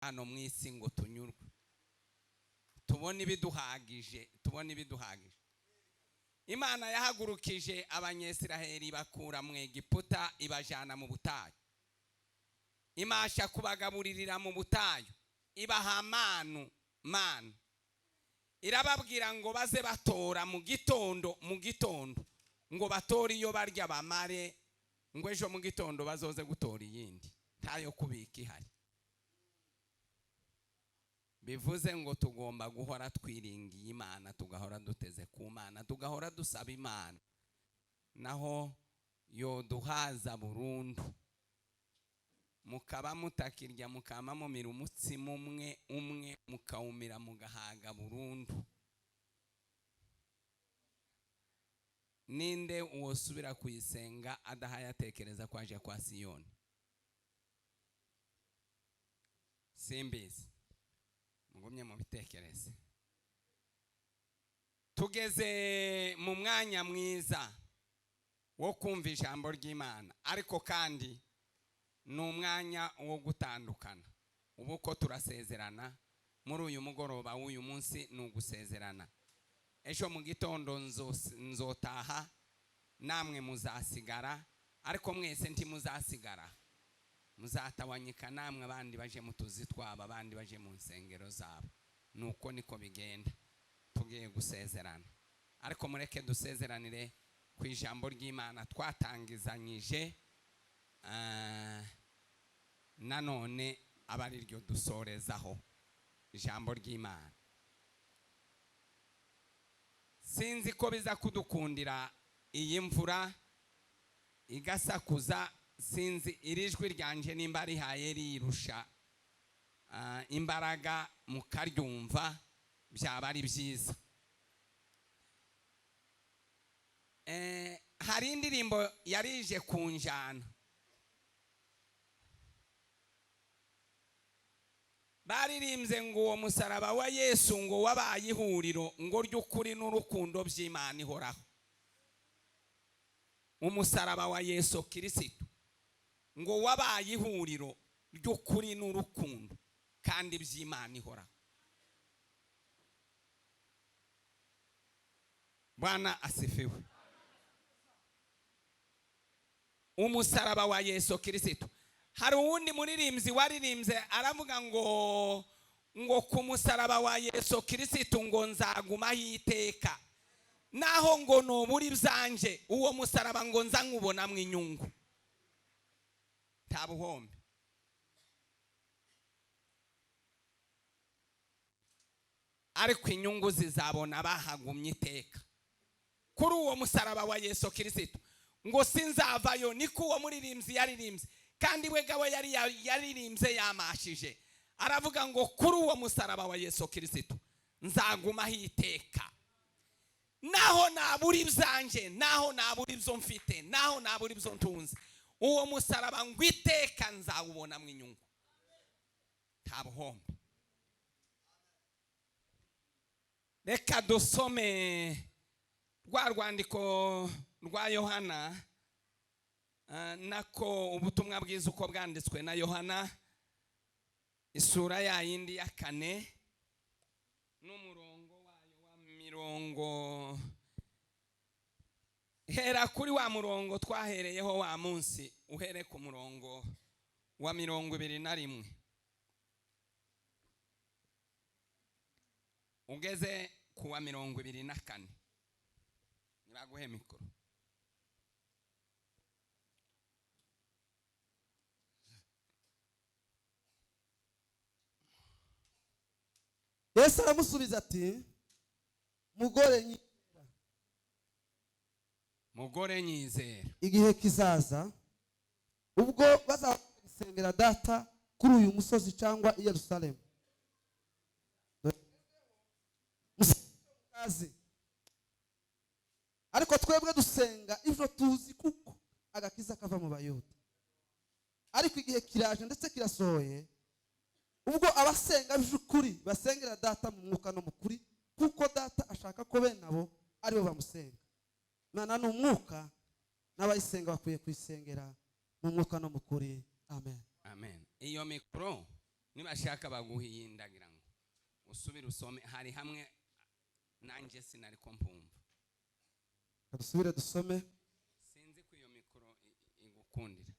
hano mwisi ngo tunyurwe tubone ibiduhagije Imana yahagurukije abanyesiraheli bakura mu Egiputa ibajana mu butayu imasha kubagaburirira mu butayu ibaha manu irababwira ngo baze batora mu gitondo ngo batore iyo barya bamare ngo ejo mu gitondo bazoze gutora iyindi ntayo kubika ihari bivuze ngo tugomba guhora twiringiye Imana tugahora duteze ku Mana tugahora dusaba Imana naho yo duhaza burundu mukaba mutakirya mukama mumira umutsima umwe mukawumira mugahaga burundu ninde uwosubira kuyisenga adahaye atekereza kwaje kwa Siyoni simbizi mugumye mu bitekereze tugeze mu mwanya mwiza wo kumva ijambo ry'Imana ariko kandi ni umwanya wo gutandukana ubu ko turasezerana muri uyu mugoroba w'uyu munsi ni ugusezerana ejo mu gitondo nzotaha namwe muzasigara ariko mwese ntimuzasigara muzatawanyika namwe abandi baje mu tuzi twabo abandi baje mu nsengero zabo nuko niko bigenda tugiye gusezerana ariko mureke dusezeranire ku ijambo ry'Imana twatangizanyije nanone abari ryo dusorezaho ijambo ry'Imana sinzi ko biza kudukundira iyi mvura igasakuza sinzi irijwi ryanje nimba rihaye rirusha imbaraga mukaryumva byaba ari byiza hari indirimbo yarije kunjana baririmbye ngo uwo musaraba wa Yesu ngo wabaye ihuriro ngo ry'ukuri n'urukundo by'Imana ihoraho umusaraba wa Yesu Kristo ngo wabaye ihuriro ry'ukuri n'urukundo kandi by'Imana ihoraho Bwana asifiwe umusaraba wa Yesu Kristo hari uwundi muririmbyi waririmbye aravuga ngo ku musaraba wa Yesu Kristo ngo nzaguma hiteka naho ngo noburi byanje uwo musaraba ngo nza nkubona mu inyungu tabuhombe ariko inyungu zizabona bahagumye iteka kuri uwo musaraba wa Yesu Kristo ngo sinzavayo niko uwo muririmbyi yaririmbye kandi we gawe yaririmbye yamashije aravuga ngo kuri uwo musaraba wa Yesu Kristo nzaguma hiteka naho naburi byanje naho naburi byo mfite naho naburi byo ntunze uwo musaraba ngo iteka nzawubona mu inyungu tabuhombe reka dusome rwa rwandiko rwa Yohana nako ubutumwa bwiza uko bwanditswe na Yohana isura ya yindi ya 4 n'umurongo wayo wa mirongo hera kuri wa murongo twahereyeho wa munsi uhere ku murongo wa 21 ugeze ku wa 24 nibaguhe mikoro Yesu aramusubiza ati mugore nyizera igihe kizaza ubwo bazasengera data kuri uyu musozi cyangwa i Yerusalemu ariko twebwe dusenga ivyo tuzi kuko agakiza kava mu Bayuda ariko igihe kiraje ndetse kirasohoye ubwo abasenga by'ukuri basengera data mu mwuka no mu kuri kuko data ashaka ko bene abo ari bo bamusenga Imana ni umwuka n'abayisenga bakwiye kwisengera mu mwuka no mu kuri amen amen iyo mikoro nibashaka baguhindagira ngo usubire usome hari hamwe nanjye sinari ko mpumva. Dusubire dusome. Sinzi ko iyo mikoro igukundira.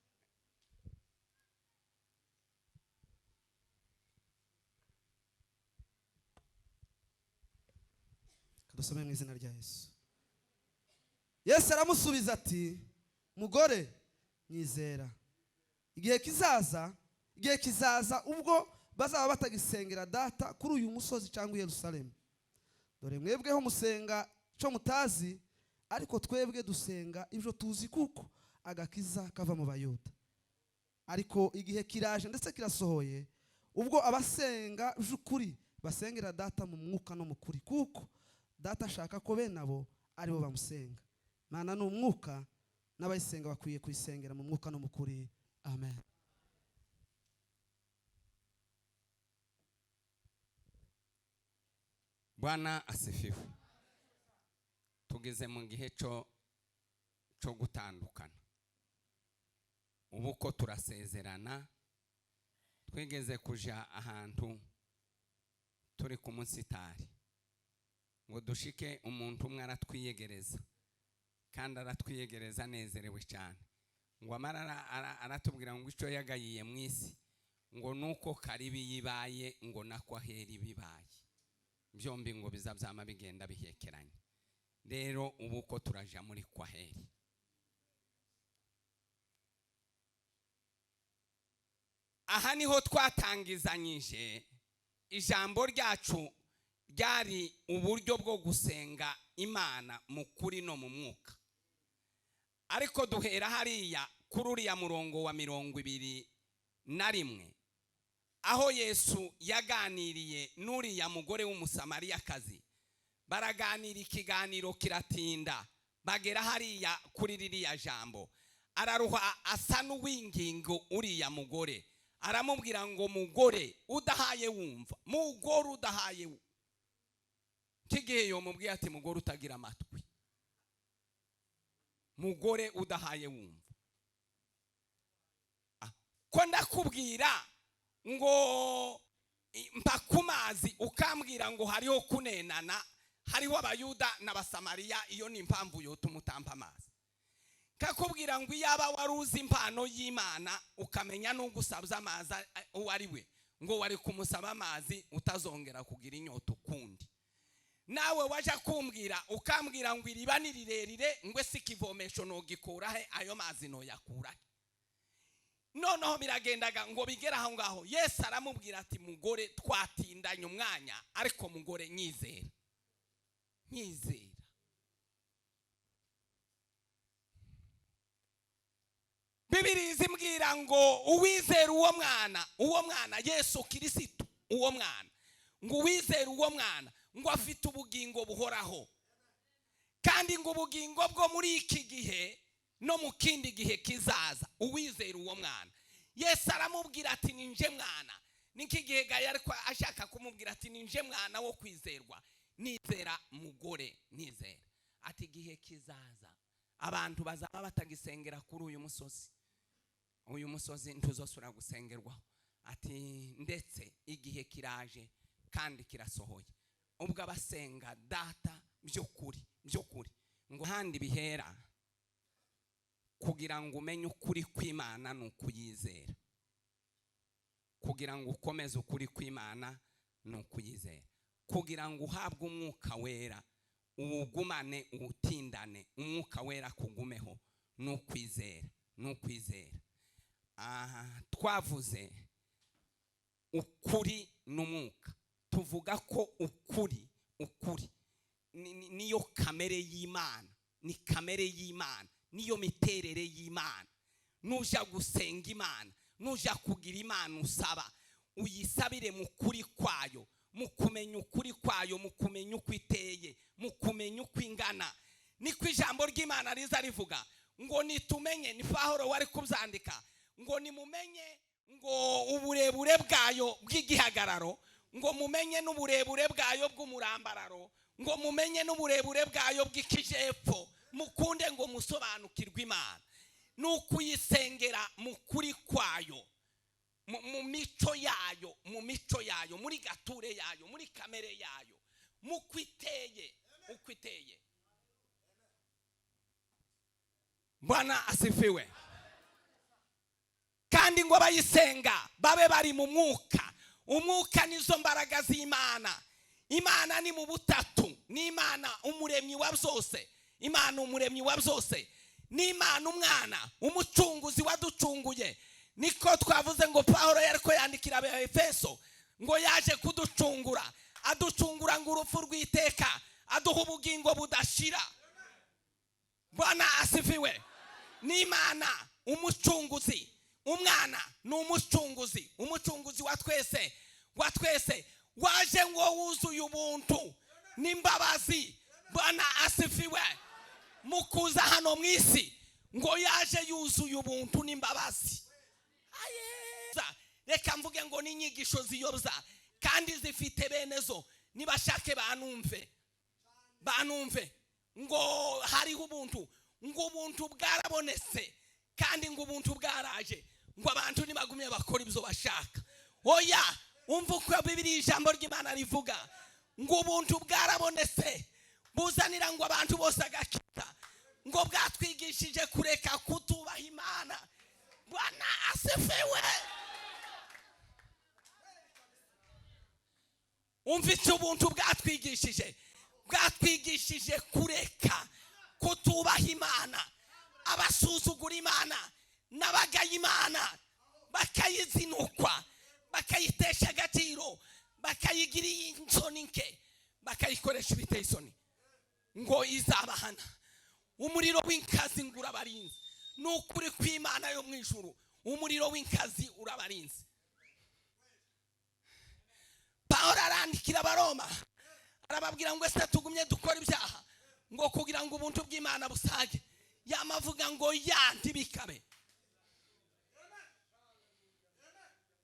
Dusome mu izina rya Yesu. Yesu aramusubiza ati mugore nyizera igihe kizaza ubwo bazaba batagisengera data kuri uyu musozi cyangwa i Yerusalemu. Dore mwebweho musenga cyo mutazi, ariko twebwe dusenga ibyo tuzi kuko agakiza kava mu Bayuda. Ariko igihe kiraje ndetse kirasohoye ubwo abasenga by'ukuri basengera data mu mwuka no mu kuri, kuko data ashaka ko bene abo aribo bamusenga. Imana ni umwuka, n'abayisenga bakwiye kuyisengera mu mwuka no mu kuri. Amen. Bwana asifiwe. Tugeze mu gihe cyo gutandukana. Ubu ko turasezerana, twigeze kuja ahantu turi ku musitari ngo dushike umuntu umwe aratwiyegereza, kandi aratwiyegereza nezerewe cyane, ngo amara aratubwira ngo icyo yagayiye mu isi ngo nuko karibi yibaye ngo nako aheri bibaye, byombi ngo bizabyama bigenda bihekeranye. Rero ubu ko turaja muri kwaheri. Aha niho twatangizanyije ijambo ryacu ryari uburyo bwo gusenga Imana mu kuri no mu mwuka. Ariko duhera hariya kuri uriya murongo wa 21 aho Yesu yaganiriye n'uriya mugore w'umusamariyakazi. Baraganira ikiganiro kiratinda, bagera hariya kuri ririya jambo. Araruha asa n'uwingingo uriya mugore, aramubwira ngo mugore udahaye wumva, mugore udahaye wumva. Kigihe yo mubwiye ati mugore utagira amatwi, mugore udahaye wumva. Ko ndakubwira ngo mpa kumazi ukambwira ngo hariho kunenana, hariho Abayuda n'Abasamariya, iyo ni impamvu yo tumutampa amazi. Kakubwira ngo iyaba waruzi impano y'Imana ukamenya no gusabza amazi uwari we, ngo wari kumusaba amazi utazongera kugira inyota ukundi. Nawe waje kumbwira ukambwira ngo iriba ni rirerire, ngo sikivomesho no gikurahe ayo mazi no yakurahe. Noneho biragendaga ngo bigera aho ngaho Yesu aramubwira ati mugore twatindanye umwanya, ariko mugore nyizera. Nyizera. Bibiri zimbwira ngo uwizera uwo mwana Yesu Kristo, uwo mwana ngo uwizera uwo mwana ngo afite ubugingo buhoraho, kandi ngo ubugingo bwo muri iki gihe no mu kindi gihe kizaza. Uwizera uwo mwana Yesu aramubwira ati ninje mwana. Niki gihe gaya ariko ashaka kumubwira ati ninje mwana wo kwizerwa. Nizera mugore, nizera. Ati gihe kizaza abantu bazaba batagisengera kuri uyu musozi. Uyu musozi ntuzosura gusengerwaho. Ati ndetse igihe kiraje kandi kirasohoye ubwo abasenga data by'ukuri ngo handi bihera kugira ngo umenye ukuri kw'Imana n'ukuyizera. Kugira ngo ukomeze ukuri kw'Imana n'ukuyizera. Kugira ngo uhabwe umwuka wera, uwugumane uwutindane, umwuka wera kugumeho n'ukwizera. Twavuze ukuri n'umwuka. Tuvuga ko ukuri niyo kamere y'Imana, ni kamere y'Imana, niyo miterere y'Imana. Nuja gusenga Imana, nuja kugira Imana usaba, uyisabire mu kuri kwayo, mu kumenya ukuri kwayo, mu kumenya uko iteye, mu kumenya uko ingana. Niko ijambo ry'Imana riza rivuga ngo nitumenye, ni Pawulo wari kubyandika ngo nimumenye ngo uburebure bwayo bw'igihagararo, ngo mumenye n'uburebure bwayo bw'umurambararo, ngo mumenye n'uburebure bwayo bw'ikijepfo, mukunde ngo musobanukirwe Imana. N'ukuyisengera mu kuri kwayo, mu mico yayo, mu mico yayo, muri gature yayo, muri kamere yayo, mukwiteye, ukwiteye. Bwana asifiwe. Kandi ngo abayisenga babe bari mu mwuka. Umwuka nizo mbaraga z'Imana. Imana ni mu butatu. Ni Imana umuremyi wa byose. Imana umuremyi wa byose. Ni Imana umwana umucunguzi waducunguye. Niko twavuze ngo Paulo yariko yandikira Abefeso ngo yaje kuducungura. Aducungura ngo urupfu rw'iteka, aduha ubugingo budashira. Bwana asifiwe. Ni Imana umucunguzi. Umwana ni umucunguzi, umucunguzi wa twese, waje ngo wuzuye ubuntu n'imbabazi. Bwana asifiwe. Mukuza hano mwisi ngo yaje yuzuye ubuntu n'imbabazi. Reka mvuge ngo ni inyigisho ziyobya kandi zifite benezo. Nibashake banumve ngo hariho ubuntu, ngo ubuntu bwarabonetse kandi ngo ubuntu bwaraje, ngo abantu nibagumye bakora ibyo bashaka. Oya, umva uko Bibiliya ijambo ry'Imana rivuga ngo ubuntu bwarabonetse buzanira ngo abantu bose agakita, ngo bwatwigishije kureka kutubaha Imana. Bwana asifiwe. Umva icyo ubuntu bwatwigishije kureka kutubaha Imana, abasuzugura Imana n'abagaya Imana, bakayizinukwa, bakayitesha agaciro, bakayigira insoni nke, bakayikoresha ibiteye isoni. Ngo izabahana umuriro w'inkazi ngo urabarinze. N'ukuri kw'Imana yo mu ijuru, umuriro w'inkazi urabarinze. Paulo arandikira Abaroma arababwira ngo ese tugumye dukora ibyaha ngo kugira ngo ubuntu bw'Imana busage. Yamavuga ngo ntibikabe.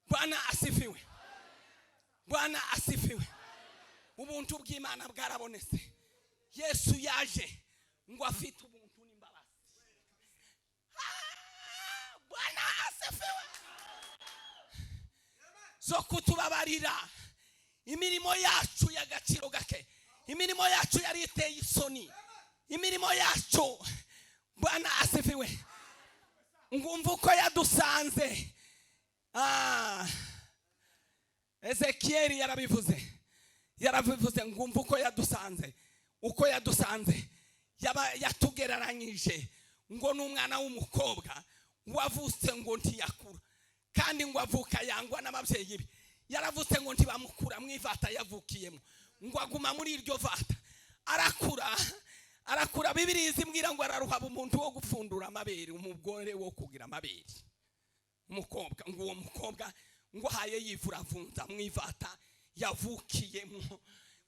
Bwana asifiwe. Bwana asifiwe. Ubuntu bw'Imana bwarabonetse. Yesu yaje ngo afite ubuntu n'imbabazi. Bwana asifiwe. Zo kutubabarira imirimo yacu y'agaciro gake, imirimo yacu yari iteye isoni, imirimo yacu. Bwana asifiwe. Ngumva uko yadusanze. Ezekieli yarabivuze ngumva uko yadusanze yatugereranyije ngo n'umwana w'umukobwa wavutse ngo ntiyakura kandi ngo avuka yangwa n'ababyeyi be. Yaravutse ngo ntibamukura mu ivata yavukiyemo, ngo aguma muri iryo vata arakura. Bibiliya izimbwira ngo araruhaba umuntu wo gupfundura amabere, umugore wo kugira amabere, umukobwa. ngo uwo mukobwa ngo haye yivuravunza mu ivata yavukiyemo,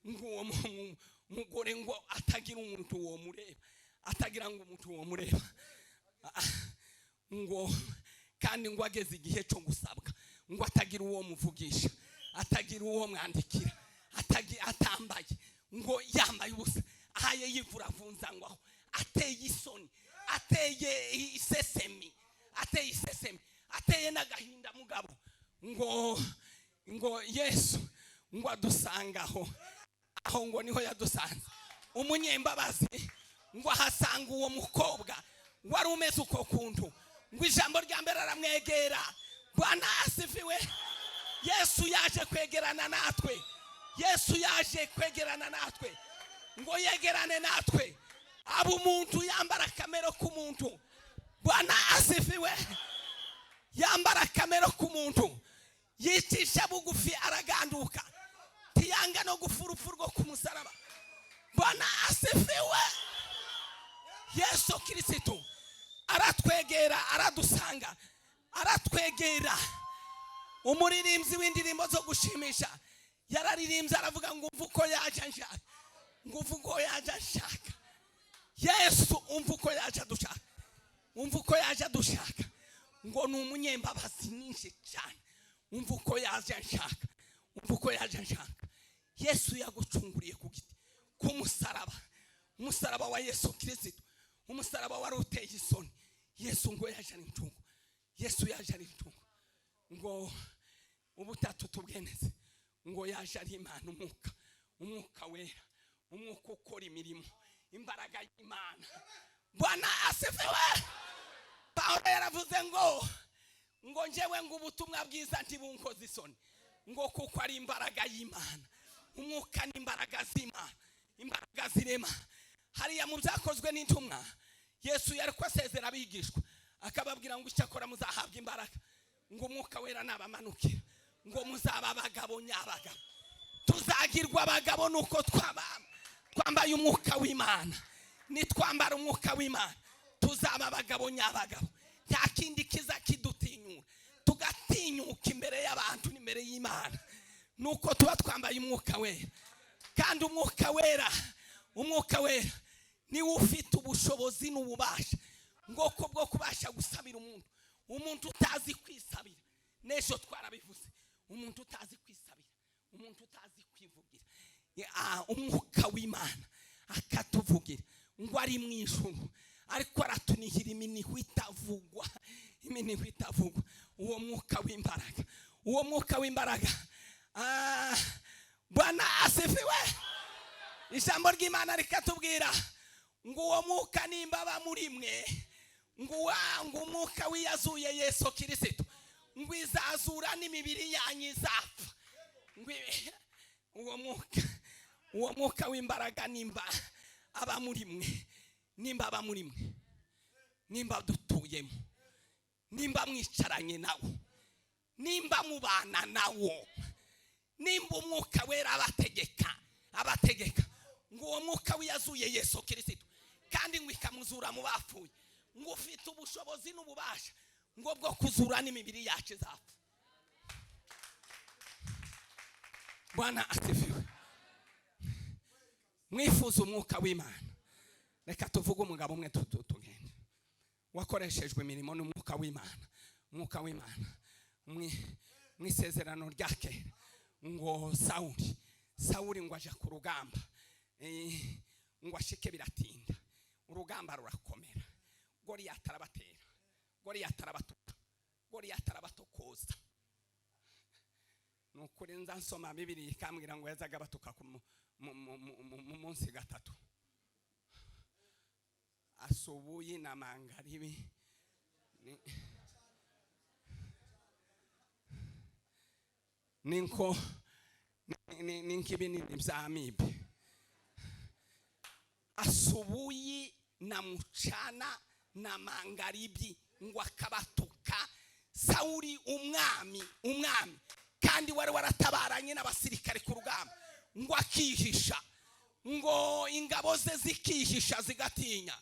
ngo uwo mugore ngo atagira umuntu wo mureba, atagira ngo umuntu wo mureba, ngo kandi ngo ageze igihe cyo gusabwa ngo atagira uwo muvugisha, atagira uwo mwandikira, atambaye, ngo yambaye ubusa, ahaye yivuravunza ngo ateye isoni, ateye isesemi, ateye n'agahinda mugabo. ngo Yesu ngo adusangaho, aho ngo niho yadusanze umunyembabazi, ngo ahasanga uwo mukobwa wari umeze uko kuntu, ngo ijambo rya mbere aramwegera. Bwana asifiwe. Yesu yaje kwegerana natwe. Yesu yaje kwegerana natwe ngo yegerane natwe, aba umuntu yambara kamero k'umuntu. Bwana asifiwe. Yambara kamero k'umuntu, yicisha bugufi, araganduka, tiyanga no gufurupfu rwo kumusaraba. Bwana asifiwe. Yesu Kristo aratwegera, aradusanga, aratwegera. Umuririmbyi w'indirimbo zo gushimisha yararirimbye aravuga ngo umva uko yaje nshaka, ngo umva uko yaje nshaka. Yesu umva uko yaje dushaka, umva uko yaje dushaka, ngo ni umunyembabazi nyinshi cyane. Umva uko yaje nshaka, umva uko yaje nshaka. Yesu yagucunguriye ku giti, ku musaraba, umusaraba wa Yesu Kristo, umusaraba wari uteye isoni. Yesu ngo yaje ari intungu, Yesu yaje ari intungu. ngo ubutatu tubweneze ngo yaje ari Imana umwuka wera, umwuka ukora imirimo, imbaraga y'Imana. Bwana asifiwe. Paulo yaravuze ngo njyewe ngo ubutumwa bwiza ntibunkoze isoni, ngo kuko ari imbaraga y'Imana. Umwuka n'imbaraga z'Imana, imbaraga zirema. Hariya mu byakozwe n'intumwa Yesu yari kwasezera abigishwa akababwira ngo icyakora muzahabwa imbaraga, ngo umwuka wera nabamanukira, ngo muzaba abagabo nyabagabo. Tuzagirwa abagabo nuko twambaye umwuka w'Imana. Nitwambara umwuka w'Imana tuzaba abagabo nyabagabo. Nta kindi kiza kidutinyura, tugatinyuka imbere y'abantu n'imbere y'Imana, nuko tuba twambaye umwuka wera. Kandi umwuka wera niwe ufite ubushobozi n'ububasha ngo bwo kubasha gusabira umuntu utazi kwisabira. N'ejo twarabivuze, umuntu utazi kwisabira, umuntu utazi kwivugira, umwuka w'Imana akatuvugira ngo ari mu ijuru, ariko aratunihira iminiho itavugwa, iminiho itavugwa. Uwo mwuka w'imbaraga, Bwana asifiwe. Ijambo ry'Imana rikatubwira ngo uwo mwuka nimba aba muri mwe, ngo umwuka wiyazuye Yesu Kristo, ngo izazura n'imibiri yanyu izapfa. Uwo mwuka w'imbaraga nimba aba muri mwe, nimba dutuyemo, nimba mwicaranye nawo, nimba mubana nawo, nimba umwuka wera abategeka, ngo uwo mwuka wiyazuye Yesu Kristo kandi ngo ikamuzura mu bapfuye, ngo ufite ubushobozi n'ububasha ngo bwo kuzura n'imibiri yacu izapfa. Bwana asifiwe. Mwifuza umwuka w'Imana, reka tuvuge umugabo umwe tugende wakoreshejwe imirimo n'umwuka w'Imana. Umwuka w'Imana mu isezerano rya kera, ngo Sawuli ngo aje ku rugamba, ngo ashike biratinda, urugamba rurakomera, Goliyati arabatera, Goliyati arabatuka, Goliyati arabatokoza. Nukuri nza nsoma Bibiliya ikambwira ngo yazaga abatuka mu munsi gatatu, asubuhi na magharibi. Ninko ninkibinini bya amibe, asubuhi na mchana na magharibi, ngo akabatuka Sawuli umwami kandi wari waratabaranye n'abasirikare ku rugamba, ngo akihisha, ngo ingabo ze zikihisha zigatinya,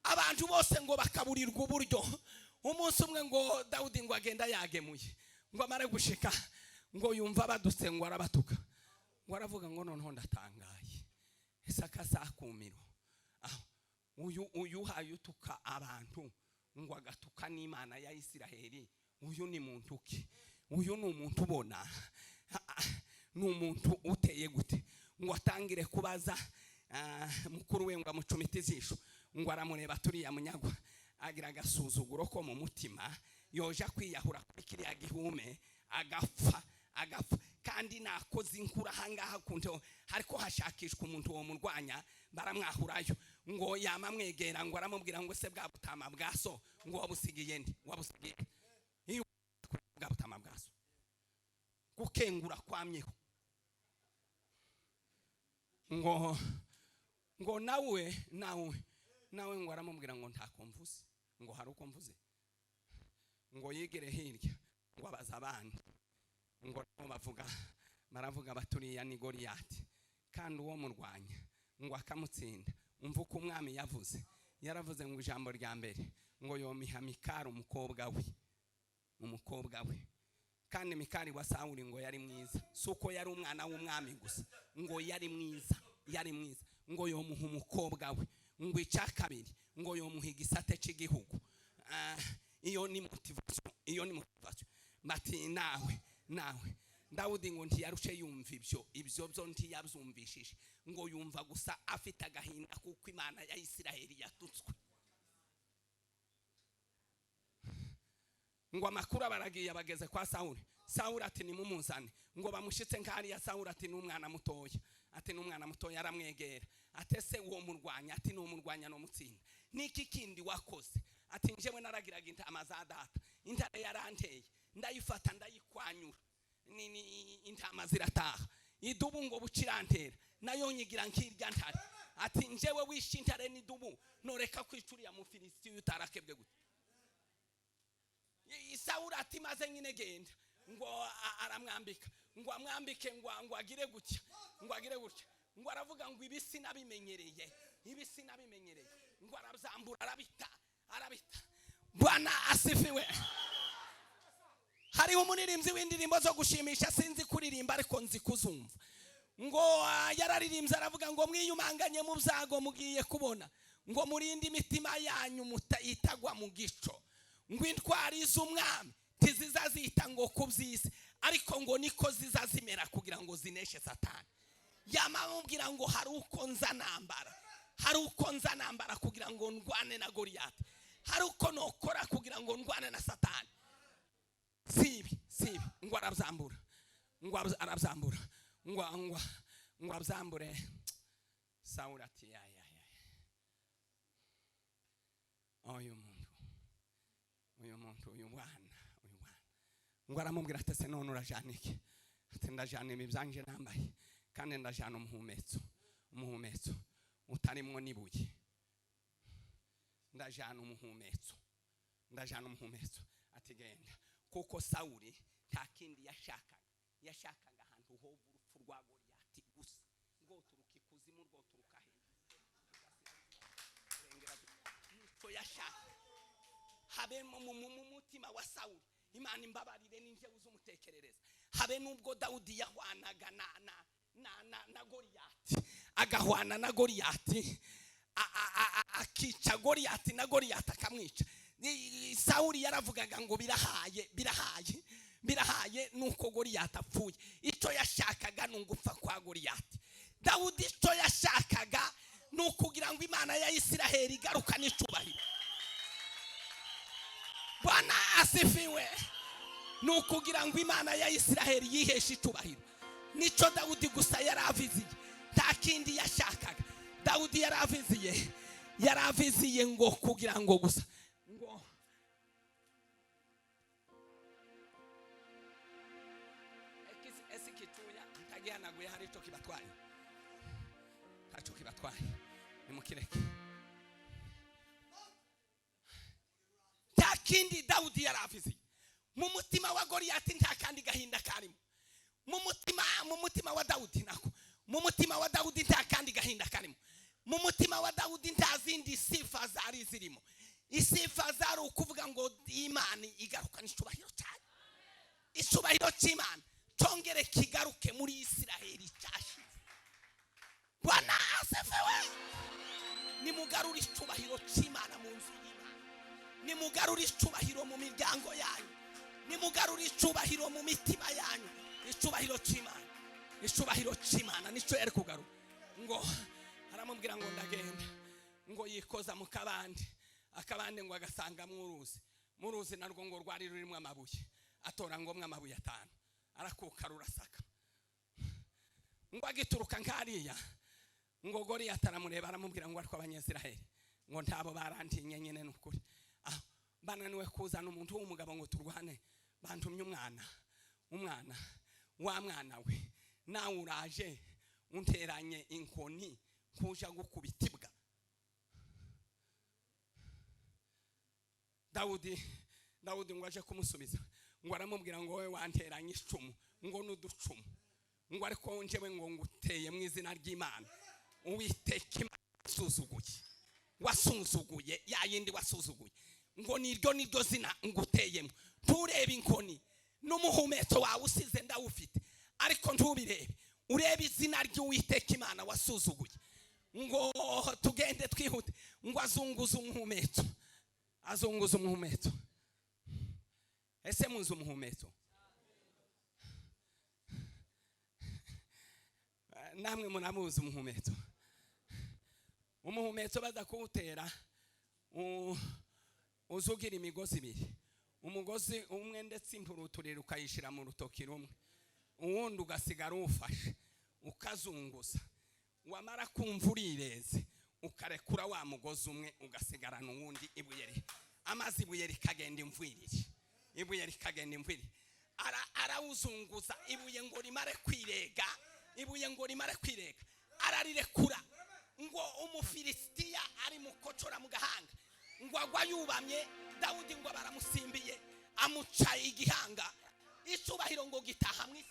abantu bose ngo bakaburirwa uburyo. Umunsi umwe ngo Dawudi ngo agenda yagemuye, ngo amare gushika, ngo yumva badutse, ngo arabatuka, ngo aravuga ngo noneho ndatangaye, Ishaka sakumiro, uyu hayutuka abantu, ngo agatuka n'Imana ya Isiraheli. Uyu ni muntu ki? Uyu ni umuntu ubona, ni umuntu uteye gute? Ngo atangire kubaza mukuru we, ngo amucumite ijisho, ngo aramureba turiya munyagwa, agira agasuzuguro ko mu mutima, yoja kwiyahura kuri kiriya gihume agapfa. Kandi nakoze inkura hangaha kunto hariko hashakishwa umuntu wo murwanya, baramwahurayo, ngo yama mwegera, ngo aramubwira ngo se bwa butama bwaso, ngo wabusigiye ndi, wabusigiye iyo bwa butama bwaso, gukengura kwamyeho, ngo nawe ngo aramubwira ngo ntakomvuze, ngo hari uko mvuze, ngo yigere hirya, ngo abaza abandi, ngo baravuga baturiya ni Goliyati, kandi uwo murwanya ngo akamutsinda. Umva uko umwami yaravuze ngo ijambo rya mbere, ngo yomiha Mikali umukobwa we, kandi Mikali wa Sawuli ngo yari mwiza, suko yari umwana w'umwami gusa, ngo yari mwiza, ngo yomuha umukobwa we, ngo icyakabiri ngo yomuha igisate cy'igihugu. Iyo ni motivation, bati nawe Dawudi ngo ntiyarushe yumva ibyo byo ntiyabyumvishije, ngo yumva gusa afite agahinda kuko Imana ya Isiraheli yatutswe. ngo amakuru abaragiye abageze kwa Sawuli. Sawuli ati nimumuzane. Ngo bamushitse nkari ya Sawuli ati n'umwana mutoya. Ati n'umwana mutoya aramwegera. Atese uwo murwanya ati n'umurwanya no mutsinda. Niki kindi wakoze? Ati njewe naragiraga intama za data. Intare yaranteye. Ndayifata ndayikwanyura. Ni intama zirataha. Idubu ngo bucirantera. Nayo nyigira nkirya ntare. Ati njewe wishe intare n'idubu noreka kwicuriya mu Filisiti utarakebwe gute. Sawuli ati maze nyine genda. Ngo aramwambika. Ngo amwambike ngo agire gutya. Ngo agire gutya. Ngo aravuga ngo ibisi nabimenyereye. Ibisi nabimenyereye. Ngo arabzambura arabita. Bwana asifiwe. Hari umuririmbyi w'indirimbo zo gushimisha sinzi kuririmba ariko nzi kuzumva. Ngo yararirimbye aravuga ngo mwiyumanganye mu byago mugiye kubona. Ngo murinde imitima yanyu mutayitagwa mu gico. Ngo intwari z'umwami tizizazita ngo kubyisi ariko ngo niko zizazimera kugira ngo zineshe Satani. Yamamubwira ngo hari uko nza nambara kugira ngo ndwane na Goliyati. Hari uko nokora kugira ngo ndwane na Satani. Sibi ngo arabzambura. Ngo abzambure. Sawuli ati ya. Uyu mwana. Ngo aramubwira ati se none urajana iki? Ati ndajana imibyanje nambaye kandi ndajana umuhumetso utarimwo nibuye. Ndajana umuhumetso. Ati genda kuko Sawuli nta kindi yashakaga ahantu ho urupfu rwa Goliyati gusa. Ngo turuka ikuzimu rwo turuka he yashaka habe mu mutima wa Sawuli. Imana imbabarire ninje uzumutekerereza. Habe nubwo Dawudi yahwanaga na Goliyati. Agahwana na Goliyati. Akica Goliyati na Goliyati akamwica. Sawuli yaravugaga ngo birahaye nuko Goliyati apfuye. Icyo yashakaga nungupfa kwa Goliyati. Dawudi icyo yashakaga nukugira ngo Imana ya Isiraheli igaruka n'icubahiro. Bwana asifiwe. Nukugira ngo Imana ya Isiraheli yiheshe icubahiro. Nico Dawudi gusa yaraviziye. Nta kindi yashakaga. Dawudi yaraviziye ngo kugira ngo gusa ngo ekituya ntagihanaguye hari icyo kibatwaye. Ntacyo kibatwaye. Nimukireke. Nta kindi Dawudi yaraviziye. Mu mutima wa Goliyati nta kandi gahinda karimo. Mu mutima wa Dawudi nako. Mu mutima wa Dawudi nta kandi gahinda karimo. Mu mutima wa Dawudi nta zindi sifa zari zirimo. Isifa zari ukuvuga ngo Imana igaruka n'icubahiro cyane. Icubahiro cy'Imana tongere kigaruke muri Isiraheli cyashize. Bwana asifiwe. Nimugarura icubahiro cy'Imana mu nzu y'Imana. Nimugarura icubahiro mu miryango yanyu. Nimugarura icubahiro mu mitima yanyu. Icubahiro cy'Imana nico yari kugaruka. Ngo aramubwira ngo ndagenda. Ngo yikoza mu kabande. Akabande ngo agasanga mu ruzi narwo ngo rwari rurimo amabuye. Atora ngo amabuye 5. Arakuka rurasaka. Ngo agituruka nkariya. Ngo Goliyati aramureba aramubwira ngo ariko abanyesiraheli ngo ntabo barantinye nyene n'ukuri. Bananiwe kuzana umuntu w'umugabo ngo turwane. Bantumye umwana wa mwana we nawe uraje unteranye inkoni kuja gukubitibwa. Dawudi ngo aje kumusubiza ngo aramubwira ngo wowe wanteranye icumu ngo n'uducumu ngo ariko njewe ngo nguteye mu izina ry'Imana. Uwiteka Imana wasuzuguye ya yindi wasuzuguye ngo niryo zina nguteyemo. Turebe inkoni n'umuhumetso wawe usize ndawufite ariko ntubirebe. Urebe izina ry'Uwiteka Imana wasuzuguye. Ngo tugende twihute. Ngo azunguza umuhumetso. Ese muzi umuhumetso? Namwe munamuzi umuhumetso. Umuhumetso baza kuwutera uzugira imigozi ibiri. umugozi umwe ndetse impuruturire ukayishira mu rutoki rumwe, uwundi ugasigara ufashe ukazunguza, wamara kumva urireze ukarekura wa mugozi umwe ugasigarana uwundi, amazi ibuye rikagenda imvwiriri, ibuye rikagenda imvwiriri, arawuzunguza ibuye ngo rimare kwirega, ibuye ngo rimare kwirega, ararirekura ngo umufilisitiya ari mukocora mu gahanga, ngo agwa yubamye, Dawudi ngo baramusimbiye amuca igihanga, icubahiro ngo gitaha mu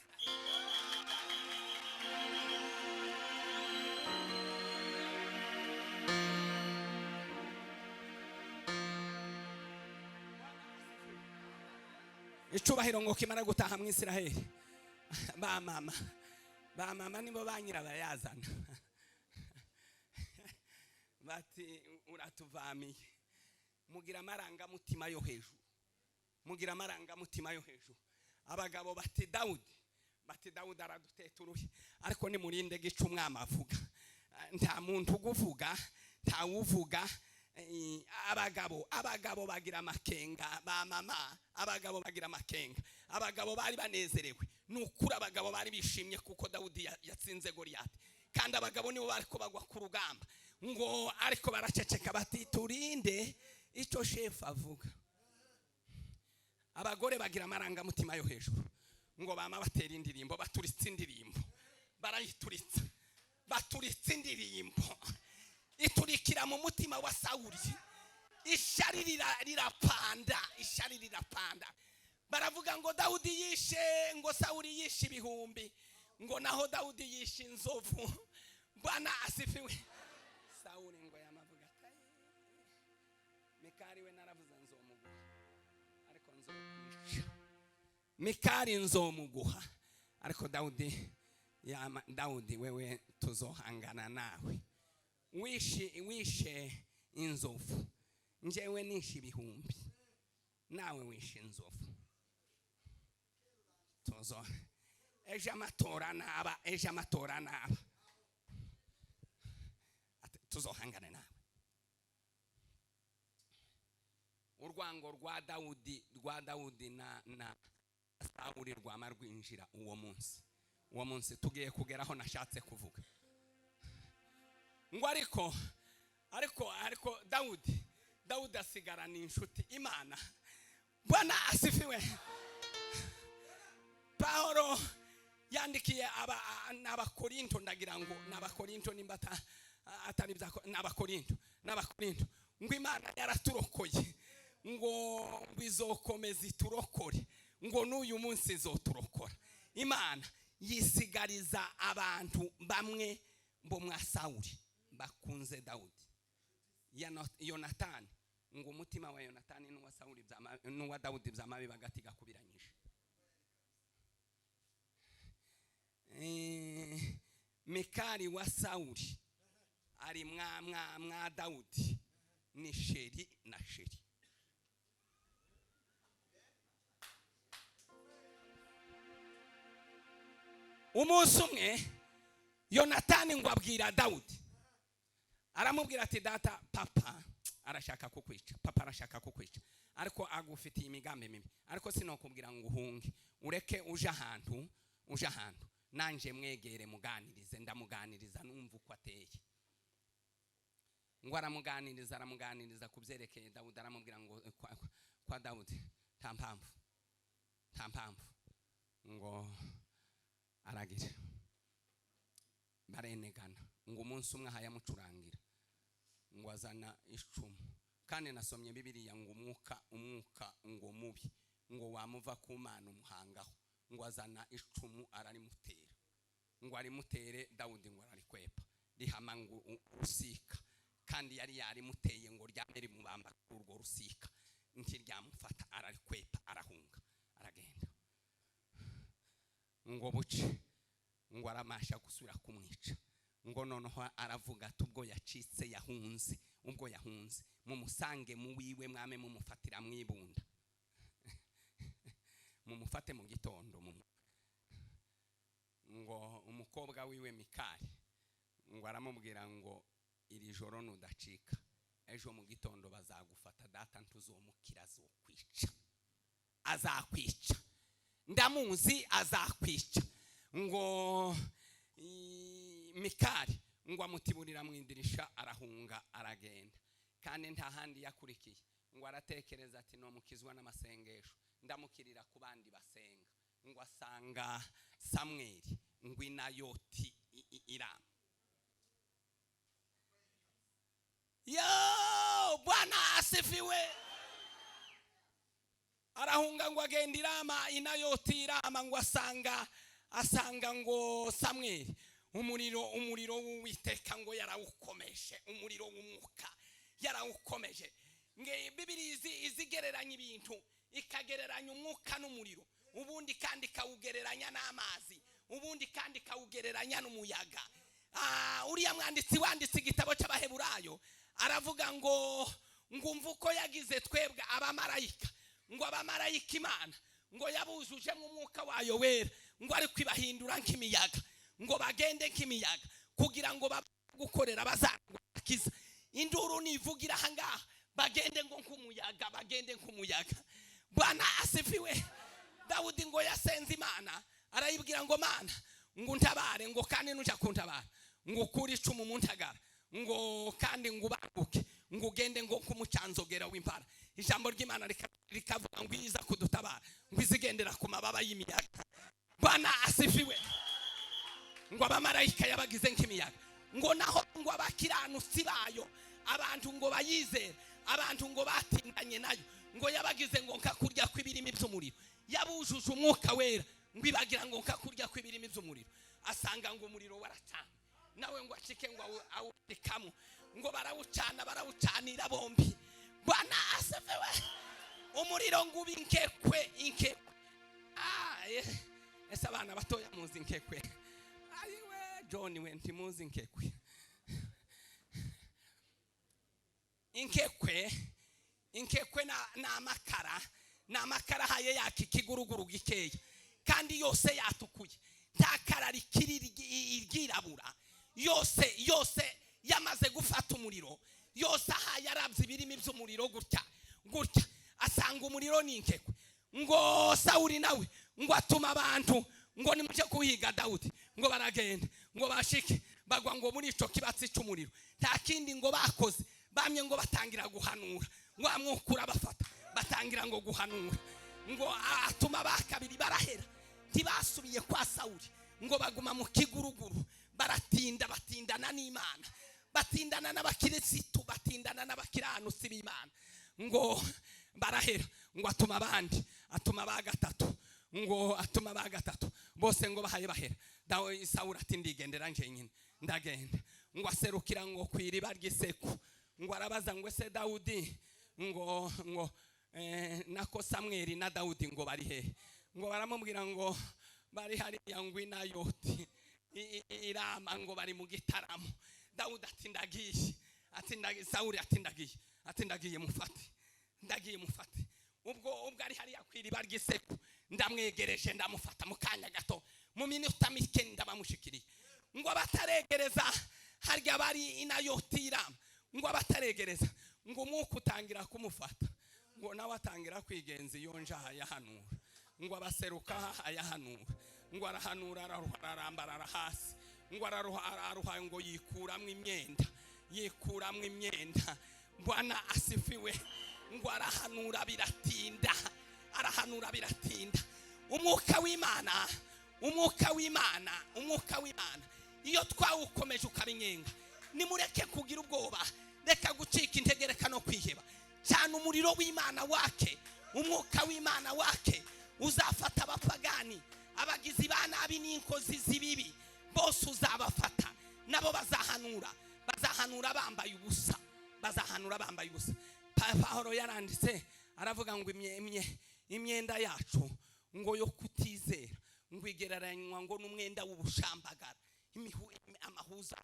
icubahiro ngo kimara gutaha mu Isiraheli. Ba mama nibo banyirabayazana bati uratuvamiye, mugira amarangamutima yo hejuru, mugira amarangamutima yo hejuru. Abagabo bati Dawudi araduteturuye, ariko nimurinde gica umwami avuga, nta muntu uguvuga, nta uvuga. Abagabo bagira amakenga, ba mama abagabo bagira amakenga. Abagabo bari banezerewe, nukuri abagabo bari bishimye kuko Dawudi yatsinze Goliyati, kandi abagabo nibo bariko bagwa ku rugamba, ngo ariko baraceceka bati turinde icyo shefu avuga. Abagore bagira amarangamutima yo hejuru, ngo bama batera indirimbo, baturitse indirimbo, barayituritsa, baturitse indirimbo iturikira mu mutima wa Sawuli, ishari rirapanda, ishari rirapanda. Baravuga ngo Dawudi yishe, ngo Sawuli yishe ibihumbi, ngo naho Dawudi yishe inzovu. Bwana asifiwe. Sawuli ngo yamavuga ati Mikali we naravuze nzomuguha, ariko nzokwica. Mikali nzomuguha, ariko Dawudi wewe tuzohangana nawe. Wishe inzovu, njewe nishe ibihumbi, nawe wishe inzovu. Tuzo ejo amatora naba, tuzohangana nawe. Urwango rwa Dawudi na Sawuli rwama rwinjira uwo munsi tugiye kugeraho nashatse kuvuga. Ngo ariko Dawudi asigarana inshuti Imana. Bwana asifiwe. Paulo yandikiye n'abakorinto, ndagira ngo n'abakorinto nimbata atari byako, n'abakorinto ngo Imana yaraturokoye, ngo bizokomeza iturokore, ngo n'uyu munsi izoturokora. Imana yisigariza abantu bamwe bo mwa Sawuli bakunze Dawudi. Yonatani, ngo umutima wa Yonatani n'uwa Sawuli n'uwa Dawudi byamabi bagatiga kubiranyije. Mikali wa Sawuli ari mwa Dawudi ni sheri na sheri. Umunsi umwe Yonatani ngo abwira Dawudi, aramubwira ati data, papa arashaka kukwica, ariko agufitiye imigambi mibi, ariko sinokubwira ngo uhunge, ureke uje ahantu nanje mwegere muganirize. Ndamuganiriza numva uko ateye. Ngo aramuganiriza kubyerekeye Dawudi, aramubwira ngo kwa Dawudi nta mpamvu, ngo aragira. Barenegana, ngo umunsi umwe hayamucurangira, ngo azana icumu, kandi nasomye Bibiliya ngo umwuka ngo mubi, ngo wamuva ku Mana umuhangaho, ngo azana icumu ararimutera, ngo arimutere Dawudi ngo ararikwepa, rihama ngo rusika, kandi yari yarimuteye ngo ryame rimubamba urwo rusika, ntiryamufata, ararikwepa, arahunga, aragenda. Ngo buce, ngo aramasha gusubira kumwica, ngo noneho aravuga ati ubwo yahunze, mumusange mu wiwe mwame mumufatira mwibunda mumufate mu gitondo. Ngo umukobwa wiwe Mikali, ngo aramubwira ngo iri joro nudacika, ejo mu gitondo bazagufata, data ntuzomukira, azokwica. azakwica, ndamuzi azakwica. Ngo Mikali ngo amutiburira mu idirisha arahunga aragenda, kandi nta handi yakurikiye. Ngo aratekereza ati no mukizwa n'amasengesho, ndamukirira ku bandi basenga. Ngo asanga Samweli ngo inayoti irama. Yo, Bwana asifiwe. Arahunga ngo agenda irama, inayoti irama. Ngo asanga ngo Samweli umuriro w'Uwiteka ngo yarawukomeje, umuriro w'umwuka yarawukomeje. Nge Bibiliya izigereranya ibintu, ikagereranya umwuka n'umuriro, ubundi kandi kawugereranya n'amazi, ubundi kandi kawugereranya n'umuyaga. Uriya mwanditsi wanditse igitabo cy'Abaheburayo aravuga ngo ngumva uko yagize twebwe abamarayika, ngo abamarayika Imana ngo yabujuje mu mwuka wayo wera, ngo ari kwibahindura nk'imiyaga, ngo bagende nk'imiyaga, kugira ngo bagukorera bazakiza. Induru nivugira ahangaha, bagende ngo nk'umuyaga, bagende nk'umuyaga. Bwana asifiwe. Dawudi ngo yasenze Imana, arayibwira ngo Mana ngo untabare, ngo kandi nuja kuntabara ngo ukuri icumu mu ntagara, ngo kandi ngo ubanguke, ngo ugende ngo nk'umucanzogera w'impara. Ijambo ry'Imana rikavuga ngo iza kudutabara, ngo izigendera ku mababa y'imiyaga. Bwana asifiwe. Ngo abamarayika yabagize nk'imiyaga, ngo naho ngo abakiranutsi bayo, abantu ngo bayizere, abantu ngo batindanye nayo, ngo yabagize ngo nkakurya kw'ibirimi by'umuriro. Yabujuje umwuka wera, ngo ibagira ngo nkakurya kw'ibirimi by'umuriro. Asanga ngo umuriro waracana, nawe ngo acike ngo awurikamo, ngo barawucanira bombi. Bwana asifiwe. Umuriro ngo ubinkekwe inkekwe. Ese abana batoya muzi inkekwe? Ayiwe John we ntimuzi inkekwe. Inkekwe na amakara haye yaka ikiguruguru gikeya, kandi yose yatukuye, nta kara rikiri iryirabura, yose yamaze gufata umuriro, yose aha yarabye ibirimi by'umuriro gutya. Asanga umuriro ni inkekwe. Ngo Sawuli nawe ngo atuma abantu ngo nimuje kuhiga Dawudi, ngo baragenda, ngo bashike bagwa ngo muri ico kibatsi cy'umuriro. Nta kindi ngo bakoze, bamye ngo batangira guhanura, ngo amwukura bafata, batangira ngo guhanura. Ngo atuma bakabiri barahera, ntibasubiye kwa Sawuli, ngo baguma mu kiguruguru, batindana n'Imana, batindana n'abakirisitu, batindana n'abakiranutsi b'Imana. Ngo barahera, ngo atuma abandi, atuma bagatatu, bose ngo bahaye bahera. Dawe Sawuli ati ndigendera nje nyine, ndagenda. Ngo aserukira ngo kwiriba ry'Iseku, ngo arabaza ngo ese Dawudi ngo nako Samweli na Dawudi ngo bari he? Ngo baramubwira ngo bari hariya ngo inayoti irama, ngo bari mu gitaramo. Dawudi ati ndagiye, Sawuli ati ndagiye mufate. Ubwo ari hariya kwiriba ry'Iseku, ndamwegereje ndamufata mu kanya gato, mu minota mike ndabamushikiriye. Ngo bataregereza harya bari inayoti irama, ngo bataregereza, ngo umwuka utangira kumufata, ngo nawe atangira kwigenza iyo njaha yahanura. Ngo abaseruka ayahanura, ngo arahanura, ararambarara hasi, ngo araruha, ngo yikuramwe imyenda. Bwana asifiwe. Ngo arahanura biratinda. Umwuka w'Imana iyo twawukomeje ukabinyenga, nimureke kugira ubwoba, reka gucika integereka no kwiheba. Cyane umuriro w'Imana wake, umwuka w'Imana wake uzafata abapagani, abagizi ba nabi n'inkozi z'ibibi, bose uzabafata, nabo bazahanura bambaye ubusa. Pawulo yaranditse aravuga ngo imyenda yacu ngo yo kutizera ngo igereranywa ngo n'umwenda w'ubushambagara, amahuza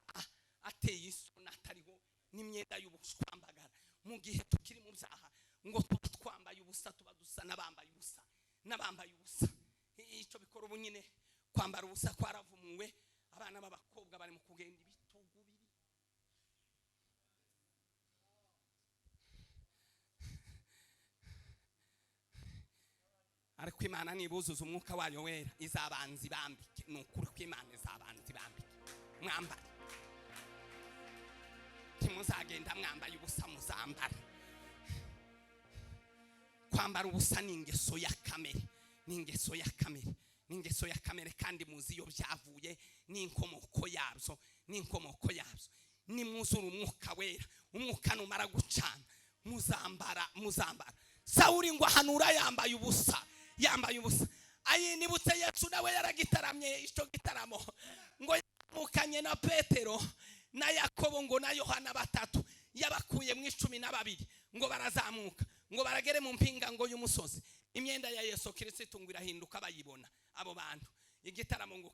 ateye isoni atariho n'imyenda y'ubushambagara. Mu gihe tukiri mu byaha ngo tuba twambaye ubusa, tuba dusa n'abambaye ubusa. Icyo bikora ubu nyine, kwambara ubusa kwaravumuwe. Abana b'abakobwa bari mu kugenda ibitugu biri. Imana nibuzuza umwuka wayo wera izabanzi bambike. Nukuri ko Imana izabanzi bambike. Mwambare. Timuzagenda mwambaye ubusa muzambara. Kwambara ubusa ni ingeso ya kamere. Ni ingeso ya kamere. Ni ingeso ya kamere kandi muzi iyo byavuye n'inkomoko yabyo. N'inkomoko yabyo. Nimwuzura umwuka wera. Umwuka numara gucana muzambara. Sawuli ngo ahanura yambaye ubusa. Yambaye ubusa. Ayi nibutse Yesu nawe yaragitaramye icyo gitaramo. Ngo yamukanye na Petero na Yakobo ngo na Yohana batatu. Yabakuye mu 12 ngo barazamuka. Ngo baragere mu mpinga ngo y'umusozi. Imyenda ya Yesu Kristo ngo irahinduka bayibona abo bantu. Igitaramo ngo